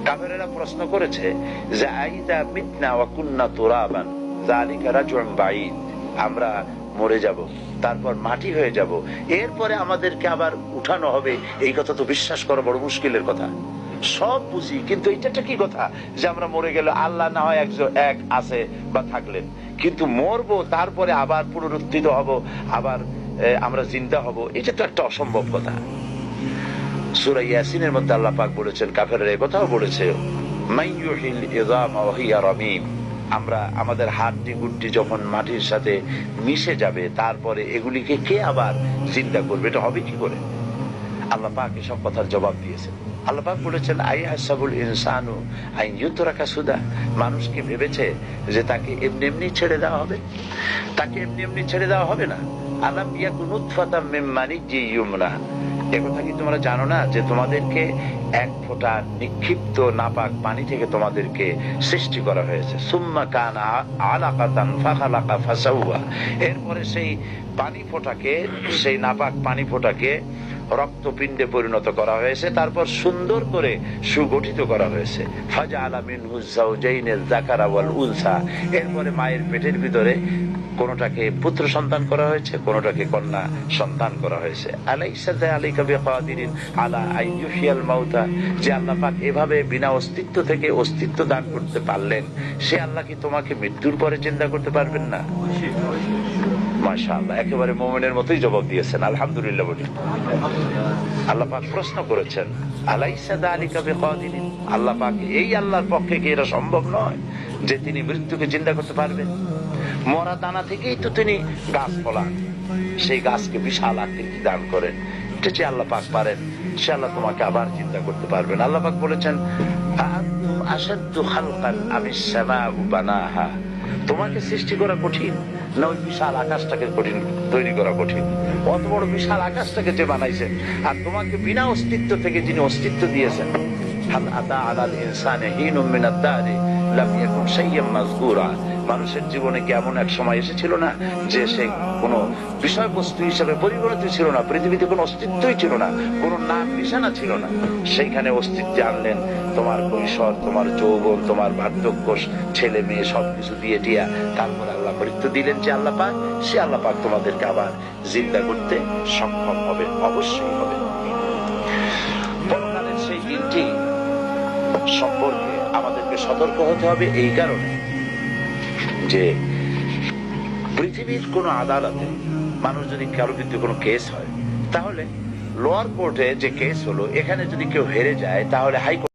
কাফেরেরা প্রশ্ন করেছে যে আইদা মিতনা ওয়া কুন্না তুরাবান যালিকা রাজউন বাঈদ, আমরা মরে যাব, তারপর মাটি হয়ে যাব, এরপরে আমাদেরকে আবার উঠানো হবে, এই কথা তো বিশ্বাস করা বড় মুশকিলের কথা। সব বুঝি, কিন্তু এটা কি কথা যে আমরা মরে গেলে আল্লাহ না হয় এক আছে বা থাকলেন, কিন্তু মরবো তারপরে আবার পুনরুত্থিত হব, আবার আমরা জিন্দা হব, এটা তো একটা অসম্ভব কথা। সূরা ইয়াসিনের মধ্যে আল্লাহ পাক বলেছেন, কাফেররা এই কথাও বলেছে, মাইয়ুহিল ইযামা ওয়া হিয়া রামীম, আমরা আমাদের হাড়টি গুড্ডি যখন মাটির সাথে মিশে যাবে তারপরে এগুলিকে কে আবার জিন্দা করবে, এটা হবে কি করে? আল্লাহ পাক এসব কথার জবাব দিয়েছেন। আল্লাহ পাক বলেছেন, আইহাসাবুল ইনসানু আন ইউতরাকা সুদা, মানুষ কি ভেবেছে যে তাকে এমনি এমনি ছেড়ে দেওয়া হবে? তাকে এমনি এমনি ছেড়ে দেওয়া হবে না। আলাম ইয়াকুন নুতফাতাম মিন মানিয়্যিন ইউমনা, একথা কি তোমরা জানো না যে তোমাদেরকে এক ফোঁটা নিক্ষিপ্ত নাপাক পানি থেকে তোমাদেরকে সৃষ্টি করা হয়েছে। সুম্মা কানা আলাকাতান ফাখালাকা ফাসাওয়া, এরপরে সেই পানি ফোঁটাকে, সেই নাপাক পানি ফোঁটাকে রক্তপিণ্ডে পরিণত করা হয়েছে, তারপর সুন্দর করে সুগঠিত করা হয়েছে। ফাজআলা মিনহু যাওজাইনিল যাকারা ওয়াল উনসা, এরপরে মায়ের পেটের ভিতরে কোনটাকে পুত্র সন্তান করা হয়েছে, কোনটাকে কন্যা সন্তান করা হয়েছে। আলাইসা যালিকা বিকাদিরিন আলা আইয়ুহিয়াল মাউতা, যে আল্লাহ পাক এভাবে বিনা অস্তিত্ব থেকে অস্তিত্ব দান করতে পারলেন, সে আল্লাহ কি তোমাকে মৃত্যুর পরে চিন্তা করতে পারবেন না? মাশাআল্লাহ, একেবারে মুমিনের মতোই জবাব দিয়েছেন, আলহামদুলিল্লাহ বলি। আল্লাহ পাক প্রশ্ন করেছেন, আলাইসা যালিকা বিকাদিরিন, আল্লাহ পাক, এই আল্লাহর পক্ষে কি এটা সম্ভব নয় যে তিনি মৃত্যুকে চিন্তা করতে পারবেন? মরা দানা থেকেই তো তিনি গাছ ফলান, সেই গাছকে বিশাল আকৃতি দান করেন, এটা যে আল্লাহ পাক পারেন, সে আল্লাহ তোমাকে আবার চিন্তা করতে পারবেন। আল্লাহ পাক বলেছেন, আনতুম আশাদ্দু খালকান আমিস সামাউ বানাহা, তোমাকে সৃষ্টি করা কঠিন না ওই বিশাল আকাশটাকে কঠিন তৈরি করা কঠিন? অত বড় বিশাল আকাশটাকে যে বানাইছেন, আর তোমাকে বিনা অস্তিত্ব থেকে যিনি অস্তিত্ব দিয়েছেন। হাল আতা আলাল ইনসানি হিনুম মিনাদ দাহরি লাম ইয়াকুন শাইয়্যান মাযকুরা, মানুষের জীবনে কি এমন এক সময় এসেছিল না যে সে কোনো বিষয়বস্তু হিসেবে পরিগণিত ছিল না, পৃথিবীতে কোনো অস্তিত্বই ছিল না, কোনো নাম নিশানা ছিল না, সেইখানে অস্তিত্বে আনলেন তোমার কৈশোর, তোমার যৌবন, তোমার বার্ধক্য, ছেলে মেয়ে সবকিছু দিয়ে টিয়া, তারপর আল্লাহ মৃত্যু দিলেন যে আল্লাহ পাক, সে আল্লাহ পাক তোমাদেরকে আবার জিন্দা করতে সক্ষম হবে, অবশ্যই হবে। পরকালের সেই দিনটি সম্পর্কে আমাদেরকে সতর্ক হতে হবে এই কারণে যে পৃথিবীর কোন আদালতে মানুষ যদি কারো বিরুদ্ধে কোনো কেস হয়, তাহলে লোয়ার কোর্টে যে কেস হলো, এখানে যদি কেউ হেরে যায় তাহলে হাইকোর্ট